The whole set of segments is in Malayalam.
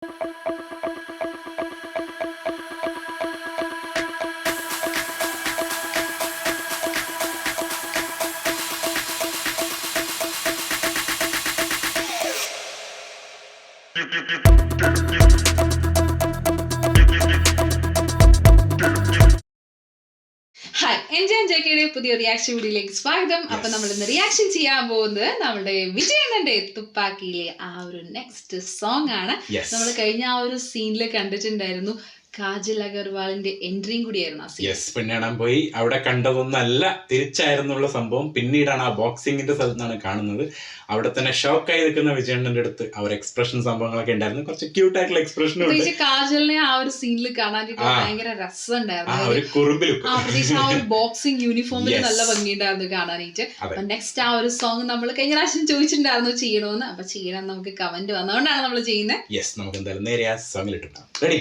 ഹായ് എൻജോയ്യുടെ പുതിയ റിയാക്ഷൻ വീഡിയോയിലേക്ക് സ്വാഗതം. അപ്പൊ നമ്മൾ ഇന്ന് റിയാക്ഷൻ ചെയ്യാൻ പോകുന്നത് നമ്മുടെ വിജയണ്ണന്റെ തുപ്പാക്കിയിലെ ആ ഒരു നെക്സ്റ്റ് സോങ് ആണ്. നമ്മൾ കഴിഞ്ഞ ആ ഒരു സീനിൽ കണ്ടിട്ടുണ്ടായിരുന്നു കാജൽ അഗർവാളിന്റെ എൻട്രിയും കൂടിയായിരുന്നു. പെണ്ണാടാൻ പോയി അവിടെ കണ്ടതൊന്നല്ല, തിരിച്ചായിരുന്നുള്ള സംഭവം. പിന്നീടാണ് ആ ബോക്സിങ്ങിന്റെ സ്ഥലത്താണ് കാണുന്നത്. അവിടെ തന്നെ ഷോക്കായി നിൽക്കുന്ന വിജയണ്ണന്റെ അടുത്ത് അവർ എക്സ്പ്രഷൻ സംഭവങ്ങളൊക്കെ ഉണ്ടായിരുന്നു. കുറച്ച് ക്യൂട്ട് ആയിട്ടുള്ള എക്സ്പ്രഷൻ. കാജലിനെ ആ ഒരു സീനിൽ കാണാനായിട്ട് ഭയങ്കര രസമുണ്ടായിരുന്നു. ആ ഒരു ബോക്സിംഗ് യൂണിഫോമിൽ നല്ല ഭംഗിയുണ്ടായിരുന്നു കാണാനായിട്ട്. അപ്പൊ നെക്സ്റ്റ് ആ ഒരു സോങ് നമ്മൾ കഴിഞ്ഞ പ്രാവശ്യം ചോദിച്ചിട്ടുണ്ടായിരുന്നു ചെയ്യണമെന്ന്. അപ്പൊ ചെയ്യണം നമുക്ക് കമന്റ് വന്നതുകൊണ്ടാണ് നമ്മൾ ചെയ്യുന്നത്. നമുക്ക് എന്തായാലും നേരെ ആ സോങ്ങിലിട്ട് റെഡി.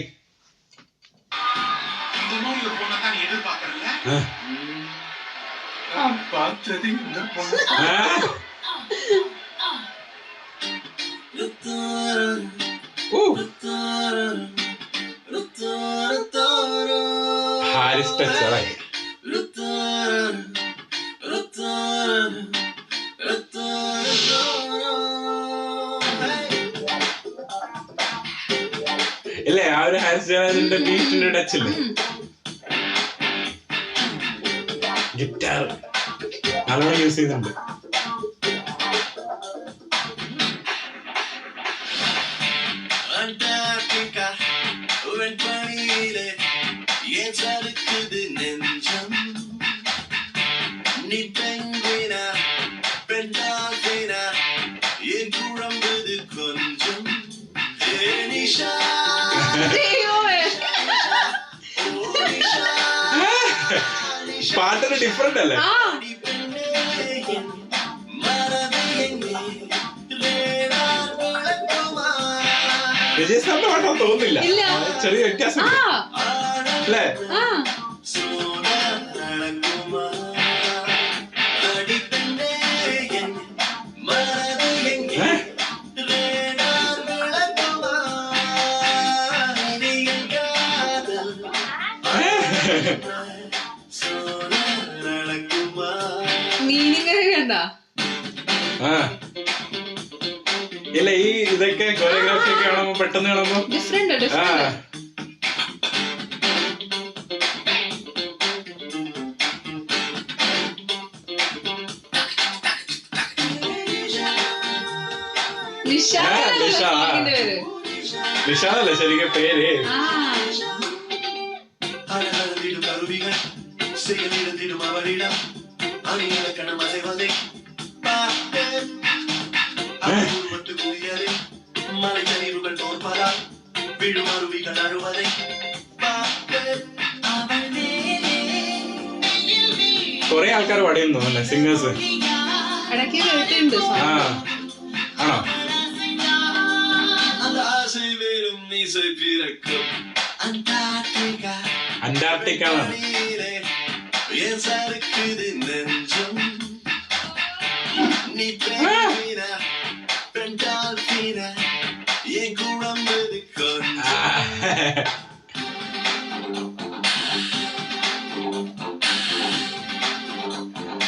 ഹാരിസ് ടച്ച് അതായി. ഇല്ലേ ആ ഒരു ഹാരിസ് ജയരാജന്റെ ബീറ്റിന്റെ ടച്ചില്ലേ, ഗിറ്റാർ നല്ലോണം യൂസ് ചെയ്യുന്നുണ്ട്. പാട്ടൊരു ഡിഫറെന്റ് അല്ലേ? വിജയസാറിന്റെ പാട്ടാ തോന്നുന്നില്ല, ചെറിയ വ്യത്യാസം അല്ലേ? ഇല്ല ഈ ഇതൊക്കെ കൊറിയോഗ്രാഫി ഒക്കെ കാണുമ്പോ പെട്ടെന്ന് കാണുമ്പോ നിഷാദല്ലേ ശരിക്കും പേര്. കൊറേ ആൾക്കാർ പാടിയെന്ന് തോന്നുന്നല്ലേ സിംഗേഴ്സ്. ആണോ? അന്റാർട്ടിക്ക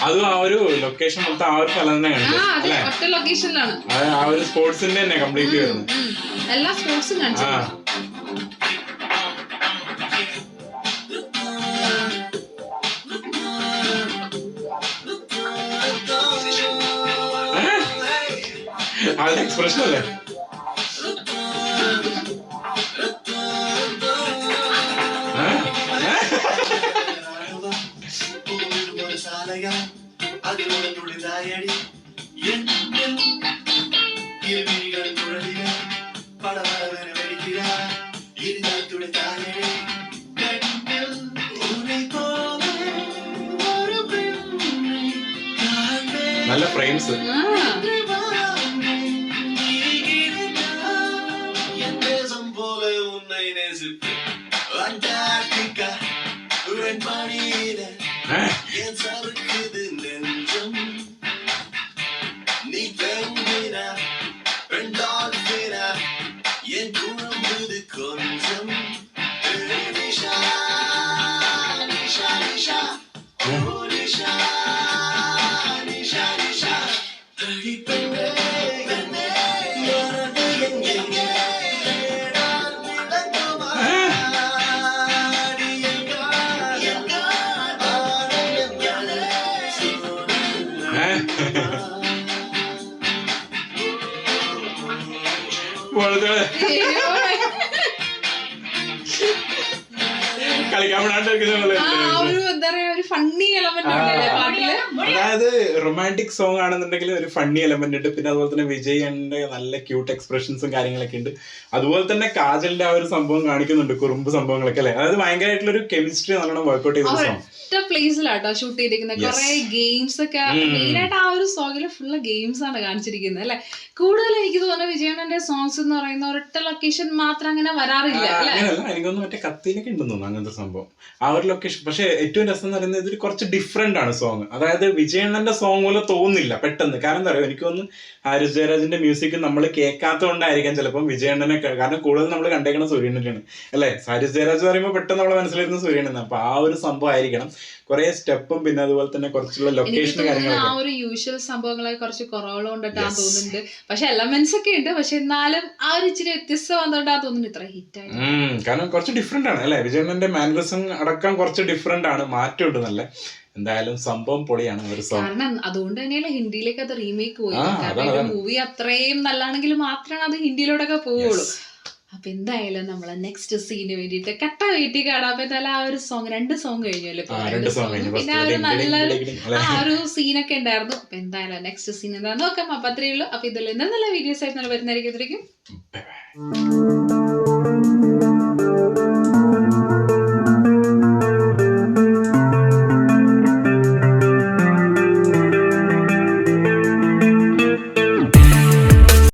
അതും ആ ഒരു ലൊക്കേഷൻ മൊത്തം ആ ഒരു സ്ഥലം തന്നെ കണ്ടു. ആ ഒരു സ്പോർട്സിന്റെ തന്നെ കംപ്ലീറ്റ് വരുന്നു. എല്ലാ സ്പോർട്സും കാണിച്ചു. ആളുടെ എക്സ്പ്രഷൻ അല്ലേ? നല്ല ഫ്രെയിംസ്. കളിക്കാൻ എന്താ പറയാ ഒരു ഫണ്ണി എലമെന്റ് ഉണ്ടല്ലേ പാട്ടില്. അതായത് റൊമാൻറ്റിക് സോങ് ആണെന്നുണ്ടെങ്കിൽ ഒരു ഫണ്ണി എലമെന്റ് ഉണ്ട്. പിന്നെ അതുപോലെ തന്നെ വിജയന്റെ നല്ല ക്യൂട്ട് എക്സ്പ്രഷൻസും കാര്യങ്ങളൊക്കെ ഉണ്ട്. അതുപോലെ തന്നെ കാജലിന്റെ ആ ഒരു സംഭവം കാണിക്കുന്നുണ്ട്, കുറുമ്പ് സംഭവങ്ങളൊക്കെ അല്ലെ. അതായത് ഭയങ്കരമായിട്ടുള്ള ഒരു കെമിസ്ട്രി നല്ലോണം വർക്ക്ഔട്ട് ചെയ്ത സോങ്. പ്ലേസിലാട്ടോ ഷൂട്ട് ചെയ്തിരിക്കുന്നത്. കുറെ ഗെയിംസ് ഒക്കെ മെയിൻ ആയിട്ട് ആ ഒരു സോങ്ങില് ഫുള്ള് ഗെയിംസ് ആണ് കാണിച്ചിരിക്കുന്നത് അല്ലെ. കൂടുതൽ എനിക്ക് തോന്നുന്നു വിജയണ്ണന്റെ സോങ്സ് എന്ന് പറയുന്ന ഒരൊറ്റ ലൊക്കേഷൻ മാത്രം അങ്ങനെ വരാറില്ല. അങ്ങനെയല്ല, എനിക്കൊന്നും മറ്റേ കത്തിയിലൊക്കെ ഉണ്ടെന്ന് തോന്നുന്നു അങ്ങനത്തെ സംഭവം ആ ഒരു ലൊക്കേഷൻ. പക്ഷെ ഏറ്റവും രസം എന്ന് പറയുന്നത് ഇതിൽ കുറച്ച് ഡിഫറെന്റ് ആണ് സോങ്. അതായത് വിജയണ്ണന്റെ സോങ് പോലെ തോന്നില്ല പെട്ടെന്ന്. കാരണം എന്താ പറയുക, എനിക്ക് തോന്നുന്നു ഹാരിസ് ജയരാജിന്റെ മ്യൂസിക് നമ്മൾ കേൾക്കാത്തതുകൊണ്ടായിരിക്കാം ചിലപ്പം വിജയണ്ണനെ. കാരണം കൂടുതൽ നമ്മൾ കണ്ടേക്കുന്ന സൂര്യണ്ണനാണ് അല്ലെ. ഹാരിസ് ജയരാജ് പറയുമ്പോൾ പെട്ടെന്ന് നമ്മളെ മനസ്സിലിരുന്ന സൂര്യണ്ണനാണ്. അപ്പൊ ആ ഒരു സംഭവം ആയിരിക്കണം. കുറെ സ്റ്റെപ്പും പിന്നെ അതുപോലെ തന്നെ കുറച്ചുള്ള ലൊക്കേഷനും കാര്യങ്ങളൊക്കെ. ആ ഒരു യൂഷ്വൽ സംഭവങ്ങളെ കുറച്ച് കുറവുകൊണ്ടിട്ടാണ് തോന്നുന്നുണ്ട്. പക്ഷെ എലമെന്റ്സ് ഒക്കെ ഉണ്ട്. പക്ഷെ എന്നാലും ആ ഒരു ഇച്ചിരി വ്യത്യസ്തം വന്നോണ്ടാ തോന്നുന്നു ഇത്ര ഹിറ്റ് ആയി. കാരണം കുറച്ച് ഡിഫറെന്റ് ആണ് അല്ലെ. വിജയണ്ണന്റെ മാനറിസം അടക്കം കുറച്ച് ഡിഫറെന്റ് ആണ്, മാറ്റമുണ്ട് നല്ല. എന്തായാലും സംഭവം പൊളിയാണ് ഒരു സോങ്. കാരണം അതുകൊണ്ട് തന്നെയല്ലേ ഹിന്ദിയിലേക്ക് അത് റീമേക്ക് പോയി. കാരണം മൂവി അത്രയും നല്ലാണെങ്കിൽ മാത്രമാണ് അത് ഹിന്ദിയിലോട്ടൊക്കെ പോവുള്ളൂ. അപ്പൊ എന്തായാലും നമ്മളെ നെക്സ്റ്റ് സീന് വേണ്ടിട്ട് കട്ട വീട്ടിൽ കാണാം. അപ്പൊ എന്തായാലും ആ ഒരു സോങ് 2 സോങ് കഴിഞ്ഞല്ലോ. പിന്നെ ആ ഒരു നല്ല ആ ഒരു സീനൊക്കെ ഉണ്ടായിരുന്നു. അപ്പൊ എന്തായാലും നെക്സ്റ്റ് സീൻ എന്താ നോക്കാം. അപ്പൊ അത്രയേ ഉള്ളൂ. അപ്പൊ ഇതിൽ നല്ല വീഡിയോസ് ആയിട്ട് വരുന്നതായിരിക്കും.